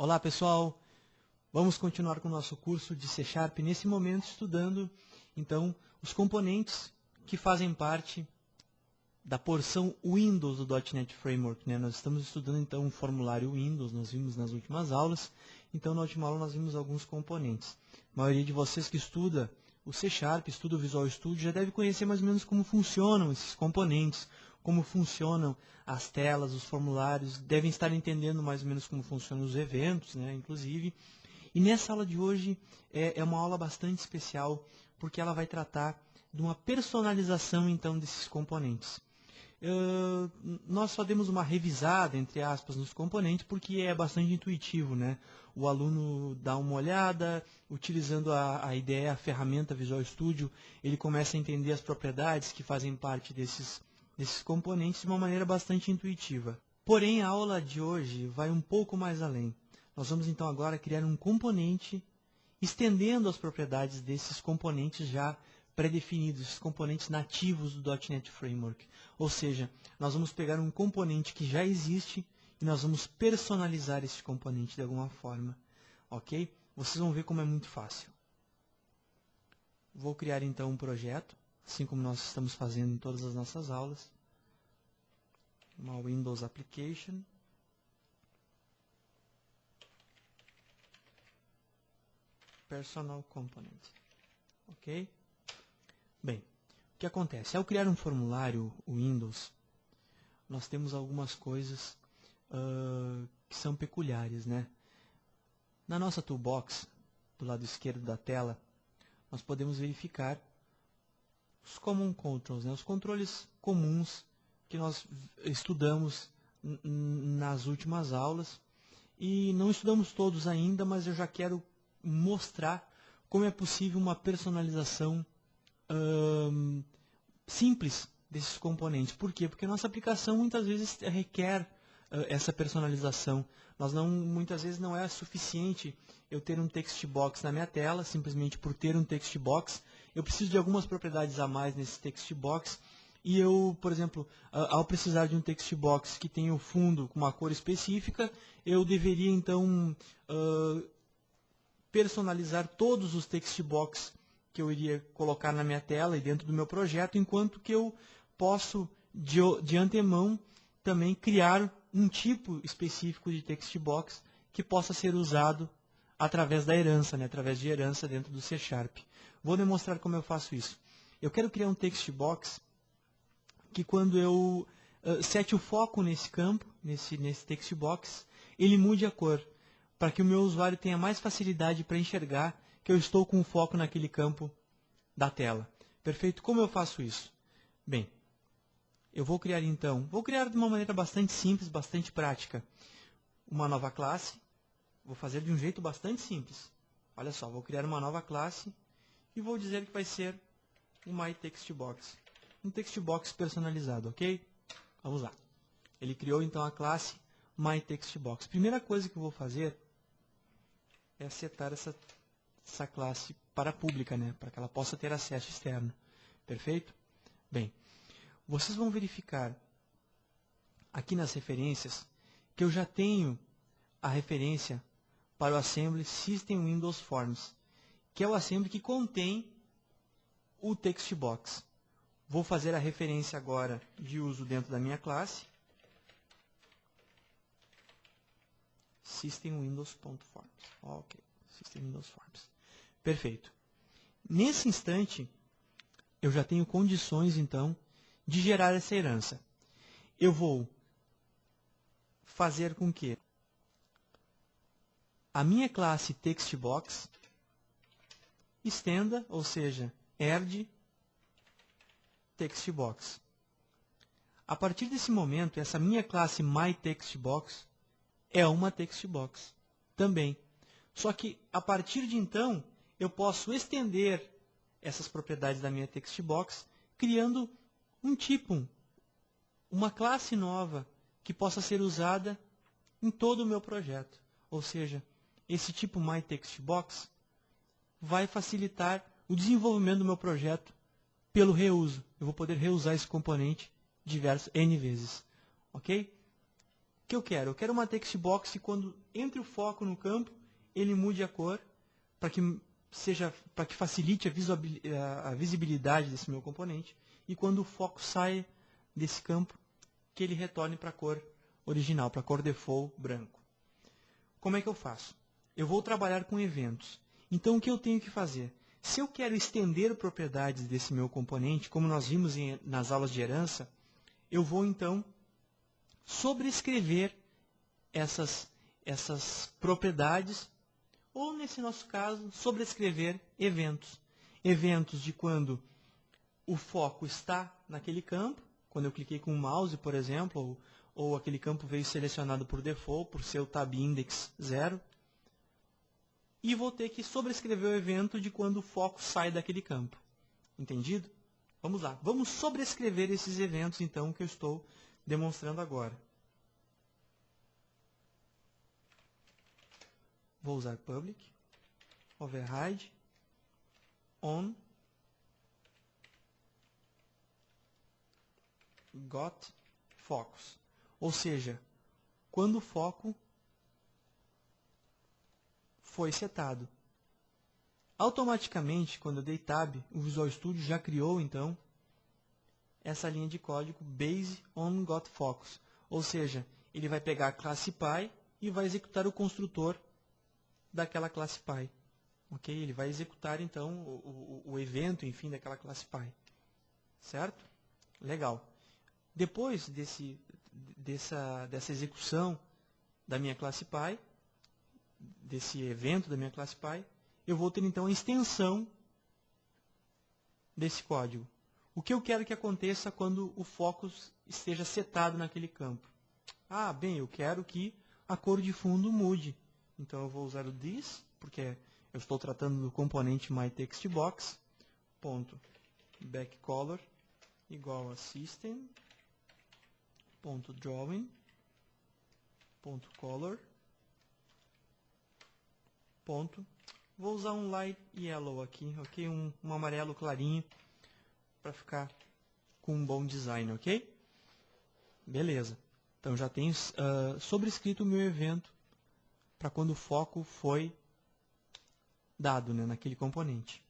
Olá pessoal, vamos continuar com o nosso curso de C#, nesse momento estudando então os componentes que fazem parte da porção Windows do .NET Framework. Nós estamos estudando então o formulário Windows, nós vimos nas últimas aulas, então na última aula nós vimos alguns componentes. A maioria de vocês que estuda o C#, estuda o Visual Studio, já deve conhecer mais ou menos como funcionam esses componentes, como funcionam as telas, os formulários, devem estar entendendo mais ou menos como funcionam os eventos, inclusive. E nessa aula de hoje é uma aula bastante especial, porque ela vai tratar de uma personalização então desses componentes. Nós só demos uma revisada, entre aspas, nos componentes, porque é bastante intuitivo, O aluno dá uma olhada, utilizando a ideia, a ferramenta Visual Studio, ele começa a entender as propriedades que fazem parte desses componentes de uma maneira bastante intuitiva. Porém, a aula de hoje vai um pouco mais além. Nós vamos então agora criar um componente, estendendo as propriedades desses componentes já pré-definidos, esses componentes nativos do .NET Framework. Ou seja, nós vamos pegar um componente que já existe e nós vamos personalizar esse componente de alguma forma. Ok? Vocês vão ver como é muito fácil. Vou criar então um projeto, assim como nós estamos fazendo em todas as nossas aulas. Uma Windows Application. Personal Component. Ok? Bem, o que acontece? Ao criar um formulário Windows, nós temos algumas coisas que são peculiares, Na nossa toolbox, do lado esquerdo da tela, nós podemos verificar os Common Controls, os controles comuns que nós estudamos nas últimas aulas. E não estudamos todos ainda, mas eu já quero mostrar como é possível uma personalização simples desses componentes. Por quê? Porque a nossa aplicação muitas vezes requer essa personalização. Muitas vezes não é suficiente eu ter um text box na minha tela, simplesmente por ter um text box. Eu preciso de algumas propriedades a mais nesse text box. E eu, por exemplo, ao precisar de um text box que tenha o fundo com uma cor específica, eu deveria então personalizar todos os text box que eu iria colocar na minha tela e dentro do meu projeto, enquanto que eu posso, de antemão, também criar um tipo específico de text box que possa ser usado através da herança, através de herança dentro do C#. Vou demonstrar como eu faço isso. Eu quero criar um text box que quando eu sete o foco nesse campo, nesse text box, ele mude a cor, para que o meu usuário tenha mais facilidade para enxergar que eu estou com o foco naquele campo da tela. Perfeito? Como eu faço isso? Bem, eu vou criar então, de uma maneira bastante simples, bastante prática, uma nova classe. Vou fazer de um jeito bastante simples. Olha só, vou criar uma nova classe e vou dizer que vai ser um MyTextBox. Um textbox personalizado, ok? Vamos lá. Ele criou então a classe MyTextBox. Primeira coisa que eu vou fazer é setar essa classe para pública, para que ela possa ter acesso externo. Perfeito? Bem, vocês vão verificar aqui nas referências que eu já tenho a referência para o Assembly System Windows Forms, que é o assembly que contém o text box. Vou fazer a referência agora de uso dentro da minha classe. System Windows.forms. Ok, System Windows Forms. Perfeito. Nesse instante, eu já tenho condições, então, de gerar essa herança. Eu vou fazer com que a minha classe TextBox estenda, ou seja, herde TextBox. A partir desse momento, essa minha classe MyTextBox é uma TextBox também. Só que, a partir de então, eu posso estender essas propriedades da minha TextBox, criando um tipo, uma classe nova, que possa ser usada em todo o meu projeto. Ou seja, esse tipo MyTextBox vai facilitar o desenvolvimento do meu projeto pelo reuso. Eu vou poder reusar esse componente N vezes. Ok? que eu quero? Eu quero uma text box que quando entre o foco no campo, ele mude a cor, para que facilite a visibilidade desse meu componente. E quando o foco sai desse campo, que ele retorne para a cor original, para a cor default branco. Como é que eu faço? Eu vou trabalhar com eventos. Então, o que eu tenho que fazer? Se eu quero estender propriedades desse meu componente, como nós vimos nas aulas de herança, eu vou, então, sobrescrever essas propriedades, ou, nesse nosso caso, sobrescrever eventos. Eventos de quando o foco está naquele campo, quando eu cliquei com o mouse, por exemplo, ou aquele campo veio selecionado por default, por ser o tab index 0, e vou ter que sobrescrever o evento de quando o foco sai daquele campo. Entendido? Vamos lá. Vamos sobrescrever esses eventos, então, que eu estou demonstrando agora. Vou usar public, override, on, got, focus. Ou seja, quando o foco foi setado. Automaticamente, quando eu dei tab, o Visual Studio já criou, então, essa linha de código base on got focus. Ou seja, ele vai pegar a classe Py e vai executar o construtor daquela classe Py. Ok? Ele vai executar, então, o evento, enfim, daquela classe Py. Certo? Legal. Depois dessa execução da minha classe Py, desse evento da minha classe Py, eu vou ter então a extensão desse código. O que eu quero que aconteça quando o focus esteja setado naquele campo? Ah, bem, eu quero que a cor de fundo mude. Então eu vou usar o this, porque eu estou tratando do componente myTextBox, ponto backcolor igual a system, ponto drawing, ponto color, ponto. Vou usar um light yellow aqui, ok? Um amarelo clarinho, para ficar com um bom design, ok? Beleza. Então já tenho sobrescrito o meu evento para quando o foco foi dado, né, naquele componente.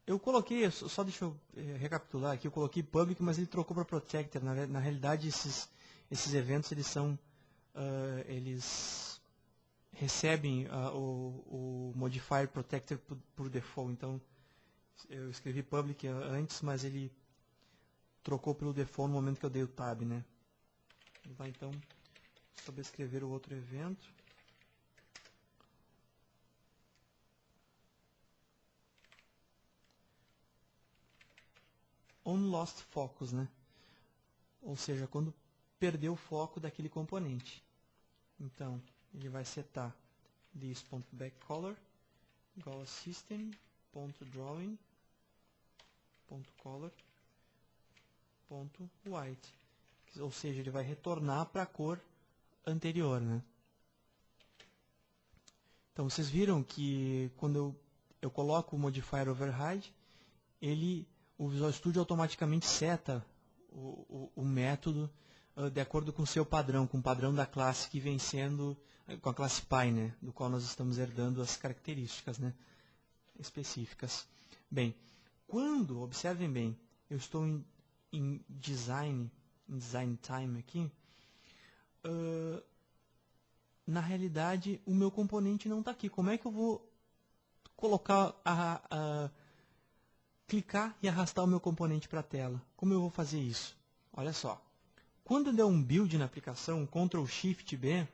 Eu coloquei, só deixa eu recapitular aqui, eu coloquei public, mas ele trocou para protector. Na realidade, esses eventos, eles recebem o modifier protector por default. Então, eu escrevi public antes, mas ele trocou pelo default no momento que eu dei o tab, né? Vai então sobrescrever o outro evento. On lost focus, né? Ou seja, quando perdeu o foco daquele componente. Então, ele vai setar this.backcolor igual a system.drawing.color.white. Ou seja, ele vai retornar para a cor anterior, né? Então, vocês viram que quando eu coloco o modifier override, o Visual Studio automaticamente seta o método de acordo com o seu padrão, com o padrão da classe que vem sendo, com a classe Py, né, do qual nós estamos herdando as características, né, específicas. Bem, observem bem, eu estou em design time aqui, na realidade o meu componente não está aqui. Como é que eu vou colocar clicar e arrastar o meu componente para a tela? Como eu vou fazer isso? Olha só. Quando eu der um build na aplicação, Ctrl Shift B,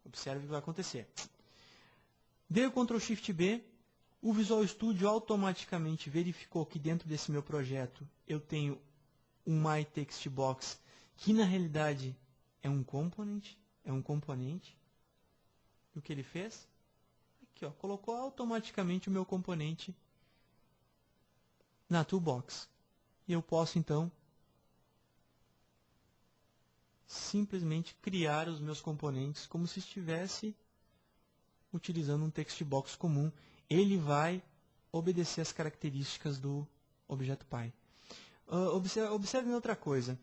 observe o que vai acontecer. Dei o Ctrl Shift B, o Visual Studio automaticamente verificou que dentro desse meu projeto eu tenho um myTextBox, que na realidade é um componente. E o que ele fez? Aqui, ó, colocou automaticamente o meu componente na toolbox. E eu posso, então, simplesmente criar os meus componentes como se estivesse utilizando um textbox comum. Ele vai obedecer as características do objeto Py. Observem outra coisa.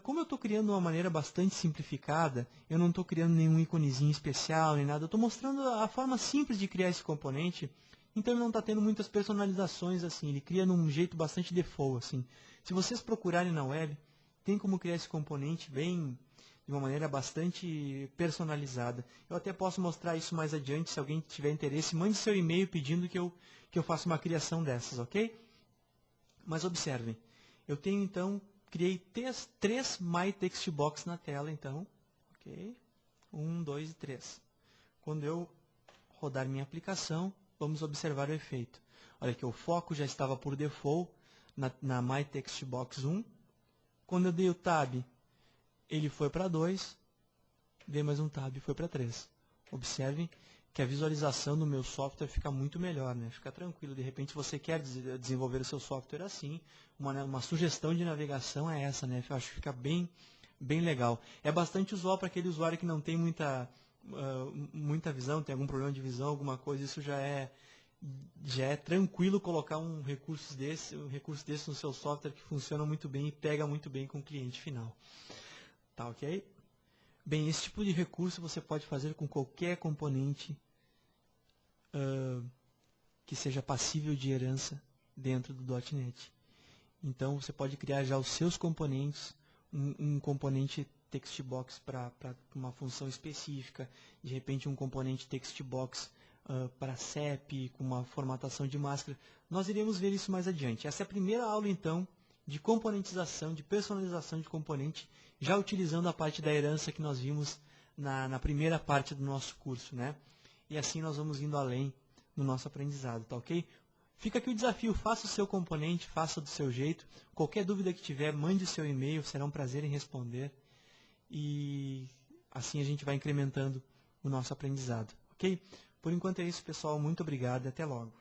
Como eu estou criando de uma maneira bastante simplificada, eu não estou criando nenhum íconezinho especial, nem nada. Eu estou mostrando a forma simples de criar esse componente, então ele não está tendo muitas personalizações assim. Ele cria num jeito bastante default, assim. Se vocês procurarem na web, tem como criar esse componente bem, de uma maneira bastante personalizada. Eu até posso mostrar isso mais adiante, se alguém tiver interesse. Mande seu e-mail pedindo que eu faça uma criação dessas, ok? Mas observem, eu tenho então... Criei três MyTextBox na tela, então. Ok? 1, 2 e 3. Quando eu rodar minha aplicação, vamos observar o efeito. Olha que o foco já estava por default na MyTextBox 1. Quando eu dei o Tab, ele foi para 2. Dei mais um Tab e foi para 3. Observem que a visualização do meu software fica muito melhor, né? Fica tranquilo. De repente você quer desenvolver o seu software assim, uma sugestão de navegação é essa, né? Eu acho que fica bem legal. É bastante usual para aquele usuário que não tem muita visão, tem algum problema de visão, alguma coisa, isso já é tranquilo colocar um recurso desse no seu software que funciona muito bem e pega muito bem com o cliente final. Tá ok? Bem, esse tipo de recurso você pode fazer com qualquer componente que seja passível de herança dentro do .NET. Então, você pode criar já os seus componentes, um componente textbox para uma função específica, de repente um componente textbox para CEP, com uma formatação de máscara. Nós iremos ver isso mais adiante. Essa é a primeira aula, então, de componentização, de personalização de componente, já utilizando a parte da herança que nós vimos na primeira parte do nosso curso, né? E assim nós vamos indo além no nosso aprendizado, tá ok? Fica aqui o desafio, faça o seu componente, faça do seu jeito. Qualquer dúvida que tiver, mande o seu e-mail, será um prazer em responder. E assim a gente vai incrementando o nosso aprendizado, ok? Por enquanto é isso, pessoal. Muito obrigado e até logo.